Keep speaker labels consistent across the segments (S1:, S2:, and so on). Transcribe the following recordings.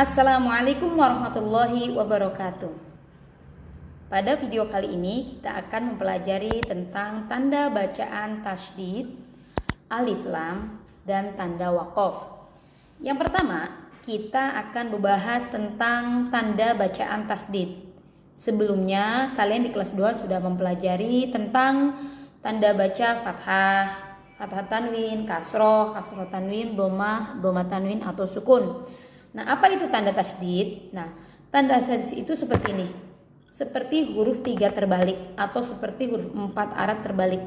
S1: Assalamualaikum warahmatullahi wabarakatuh. Pada video kali ini kita akan mempelajari tentang tanda bacaan tasydid, alif lam, dan tanda waqaf. Yang pertama, kita akan membahas tentang tanda bacaan tasydid. Sebelumnya kalian di kelas 2 sudah mempelajari tentang tanda baca fathah, fathah tanwin, kasroh, kasroh tanwin, dhammah, dhammah tanwin atau sukun. Nah, apa itu tanda tasydid? Nah, tanda tasydid itu seperti ini. Seperti huruf 3 terbalik atau seperti huruf 4 Arab terbalik.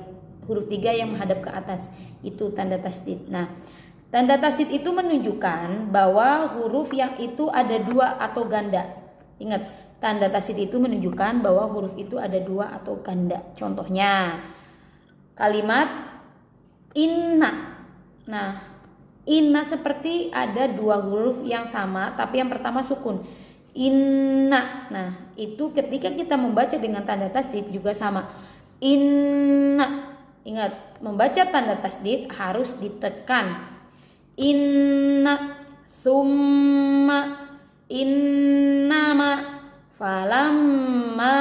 S1: Huruf 3 yang menghadap ke atas. Itu tanda tasydid. Nah, tanda tasydid itu menunjukkan bahwa huruf yang itu ada 2 atau ganda. Ingat, tanda tasydid itu menunjukkan bahwa huruf itu ada 2 atau ganda. Contohnya, kalimat inna. Nah, inna seperti ada 2 huruf yang sama, tapi yang pertama sukun. Inna. Nah, itu ketika kita membaca dengan tanda tasydid juga sama. Inna. Ingat, membaca tanda tasydid harus ditekan. Inna, summa, innama, falamma,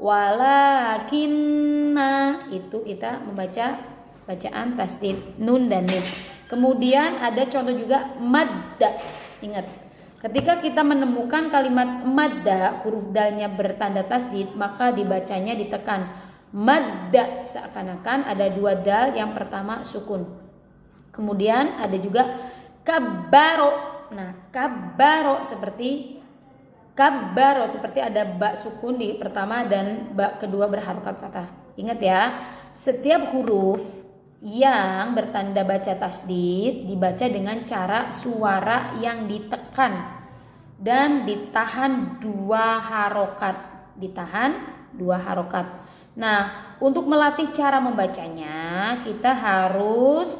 S1: walakinna. Itu kita membaca bacaan tasydid nun dan mim. Kemudian ada contoh juga madda. Ingat, ketika kita menemukan kalimat madda, huruf dalnya bertanda tasydid, maka dibacanya ditekan. Madda, seakan-akan ada 2 dal, yang pertama sukun. Kemudian ada juga kabbaro. Nah, kabbaro seperti ada ba sukun di pertama dan ba kedua berharokat fathah. Ingat ya, setiap huruf yang bertanda baca tasydid dibaca dengan cara suara yang ditekan dan ditahan 2 harokat. Nah, untuk melatih cara membacanya, kita harus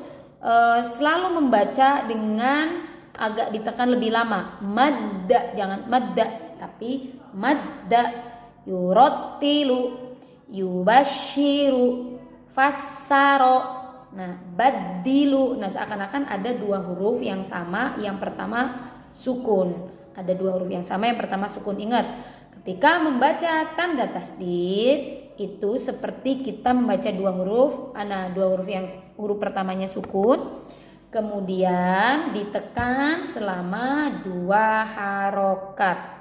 S1: selalu membaca dengan agak ditekan lebih lama. Madda, jangan madda, tapi madda. Yurattilu, yubashiru, fassaro. Nah, badilu. Nah, seakan-akan ada 2 huruf yang sama, yang pertama sukun. Ada 2 huruf yang sama, yang pertama sukun. Ingat, ketika membaca tanda tasydid itu seperti kita membaca 2 huruf. Nah, 2 huruf yang huruf pertamanya sukun, kemudian ditekan selama 2 harokat.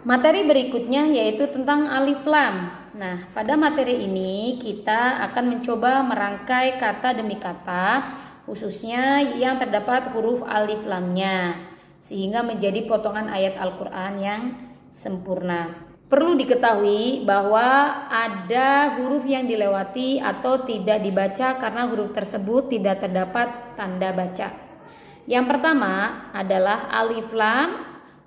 S1: Materi berikutnya yaitu tentang alif lam. Nah, pada materi ini kita akan mencoba merangkai kata demi kata, khususnya yang terdapat huruf alif lamnya, sehingga menjadi potongan ayat Al-Quran yang sempurna. Perlu diketahui bahwa ada huruf yang dilewati atau tidak dibaca karena huruf tersebut tidak terdapat tanda baca. Yang pertama adalah alif lam,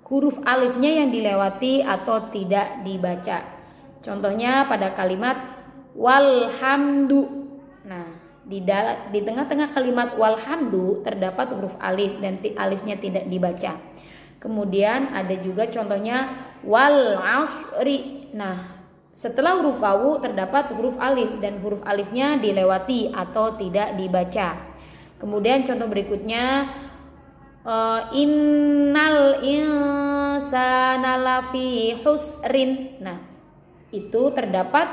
S1: huruf alifnya yang dilewati atau tidak dibaca. Contohnya pada kalimat walhamdu. Nah, di tengah-tengah kalimat walhamdu terdapat huruf alif dan alifnya tidak dibaca. Kemudian ada juga contohnya wal asri. Nah, setelah huruf wawu terdapat huruf alif dan huruf alifnya dilewati atau tidak dibaca. Kemudian contoh berikutnya innal insana lafi husrin. Nah, itu terdapat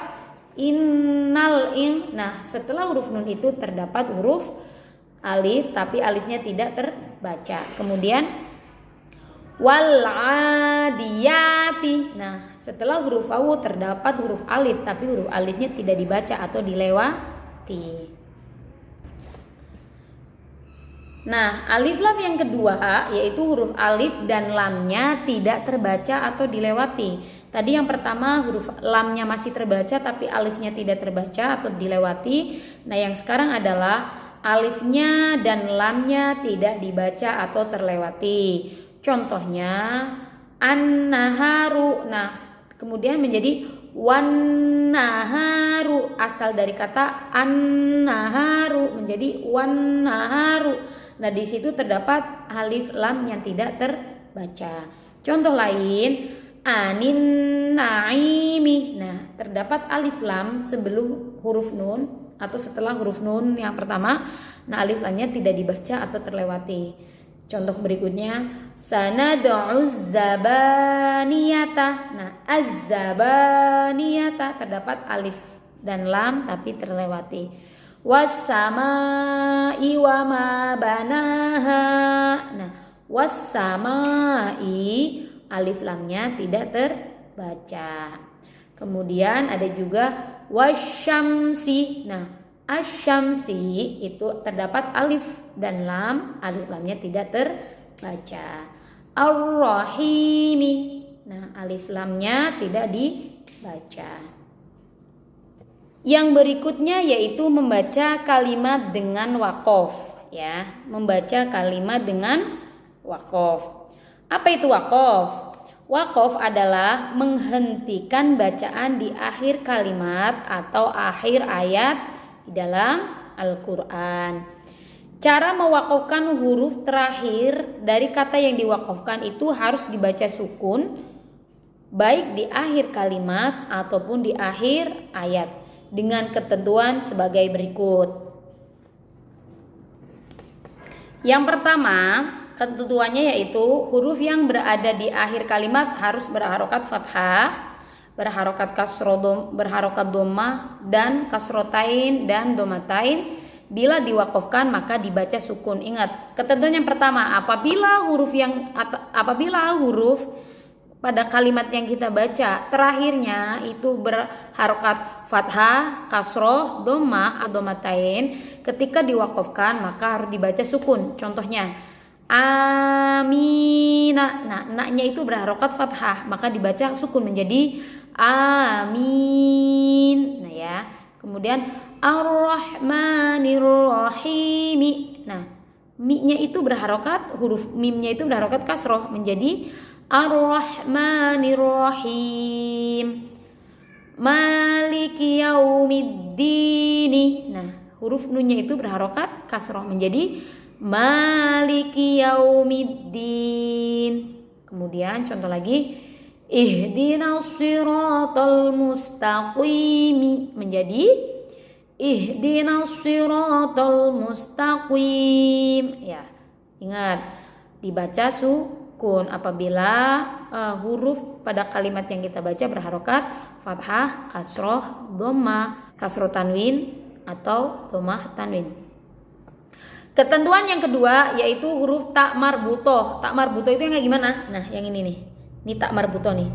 S1: innal in. Nah, setelah huruf nun itu terdapat huruf alif tapi alifnya tidak terbaca. Kemudian wal adiyati. Nah, setelah huruf wawu terdapat huruf alif tapi huruf alifnya tidak dibaca atau dilewati. Nah, alif lam yang kedua yaitu huruf alif dan lamnya tidak terbaca atau dilewati. Tadi yang pertama huruf lamnya masih terbaca tapi alifnya tidak terbaca atau dilewati. Nah, yang sekarang adalah alifnya dan lamnya tidak dibaca atau terlewati. Contohnya an-naharu. Nah, kemudian menjadi wan-naharu. Asal dari kata an-naharu menjadi wan-naharu. Nah, di situ terdapat alif lam yang tidak terbaca. Contoh lain, anin naimi. Nah, terdapat alif lam sebelum huruf nun atau setelah huruf nun yang pertama. Nah, alif lamnya tidak dibaca atau terlewati. Contoh berikutnya, Sanad'uz zabaniyata. Nah, az-zabaniyata terdapat alif dan lam tapi terlewati. Was-samai wa ma banaha. Nah, was-samai alif lamnya tidak terbaca. Kemudian ada juga wasyamsi. Nah, asyamsi itu terdapat alif dan lam, alif lamnya tidak terbaca. Ar-Rahimi. Nah, alif lamnya tidak dibaca. Yang berikutnya yaitu membaca kalimat dengan waqaf, ya. Membaca kalimat dengan waqaf. Apa itu waqaf? Waqaf adalah menghentikan bacaan di akhir kalimat atau akhir ayat di dalam Al-Qur'an. Cara mewakafkan huruf terakhir dari kata yang diwakafkan itu harus dibaca sukun, baik di akhir kalimat ataupun di akhir ayat, dengan ketentuan sebagai berikut. Yang pertama, ketentuannya yaitu huruf yang berada di akhir kalimat harus berharokat fathah, berharokat kasroh, berharokat dhammah, dan kasrotain dan domatain. Bila diwakafkan maka dibaca sukun. Ingat, ketentuan yang pertama, apabila huruf pada kalimat yang kita baca terakhirnya itu berharokat fathah, kasroh, dhammah atau domatain, ketika diwakafkan maka harus dibaca sukun. Contohnya amina. Nah, naknya itu berharokat fathah, maka dibaca sukun menjadi amin. Nah, ya. Kemudian Ar-Rahmanir-Rahimi. Nah, mi-nya itu berharokat, huruf mim-nya itu berharokat kasroh menjadi Ar-Rahmanir-Rahim. Maliki yaumiddin. Nah, huruf nun-nya itu berharokat kasroh menjadi Maliki yaumiddin. Kemudian contoh lagi, Ihdinas siratal mustaqim menjadi Ihdinas siratal mustaqim. Ya, ingat dibaca sukun apabila huruf pada kalimat yang kita baca berharokat fathah, kasroh, dhammah, kasroh tanwin atau dhammah tanwin. Ketentuan yang kedua yaitu huruf tak marbutoh. Tak marbutoh itu yang kayak gimana? Nah, yang ini nih. Ini tak marbutoh nih.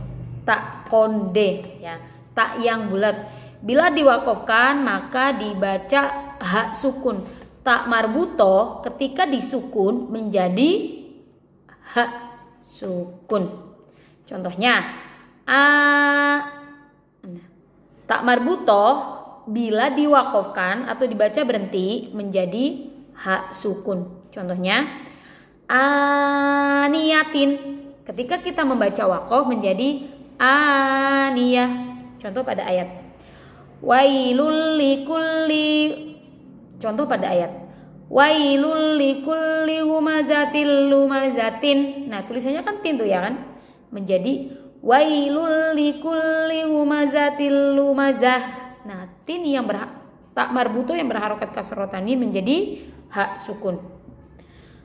S1: Tak konde, ya. Tak yang bulat. Bila diwakafkan maka dibaca hak sukun. Tak marbutoh ketika disukun menjadi hak sukun. Contohnya tak marbutoh bila diwakafkan atau dibaca berhenti menjadi hak sukun. Contohnya aniyatin. Ketika kita membaca waqaf menjadi aniyah. Contoh pada ayat wailul likulli. Contoh pada ayat wailul likulli humazatil lumazatin. Nah, tulisannya kan tin tuh ya kan, menjadi wailul likulli humazatil lumazah. Nah, tin yang tak marbutoh yang berharokat kasroh tanwin menjadi hak sukun.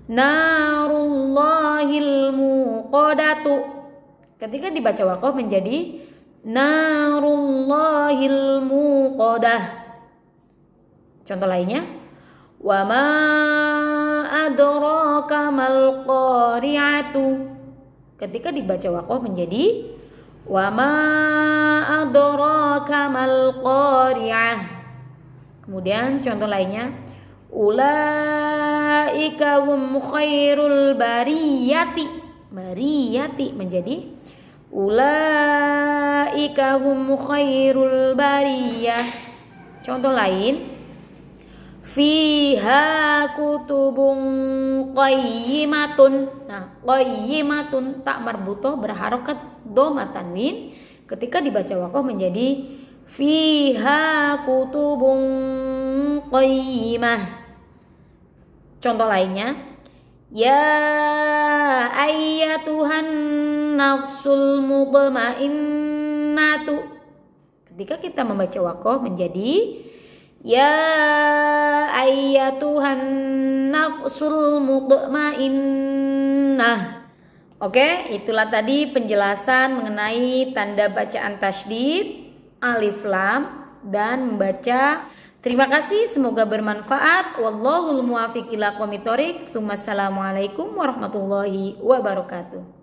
S1: Narullahil muqadatu. Ketika dibaca waqaf menjadi Narullahil muqadah. Contoh lainnya wa ma adraka mal qari'atu. Ketika dibaca waqaf menjadi wa ma adraka mal qari'ah. Kemudian contoh lainnya ulaika hum khairul bariyati. Bariyati menjadi ulaika hum khairul bariyah. Contoh lain fiha kutubun qayyimatun. Nah, qayyimatun tak marbutoh berharokat dhammah tanwin. Ketika dibaca waqaf menjadi fiha kutubun qayyimah. Contoh lainnya ya ayyatuhan nafsul mutmainnatu. Ketika kita membaca waqaf menjadi ya ayyatuhan nafsul mutmainnah. Oke, itulah tadi penjelasan mengenai tanda bacaan tasydid, alif lam, dan membaca. Terima kasih, semoga bermanfaat. Wallahul muwaffiq ila aqwamit thoriq. Assalamualaikum warahmatullahi wabarakatuh.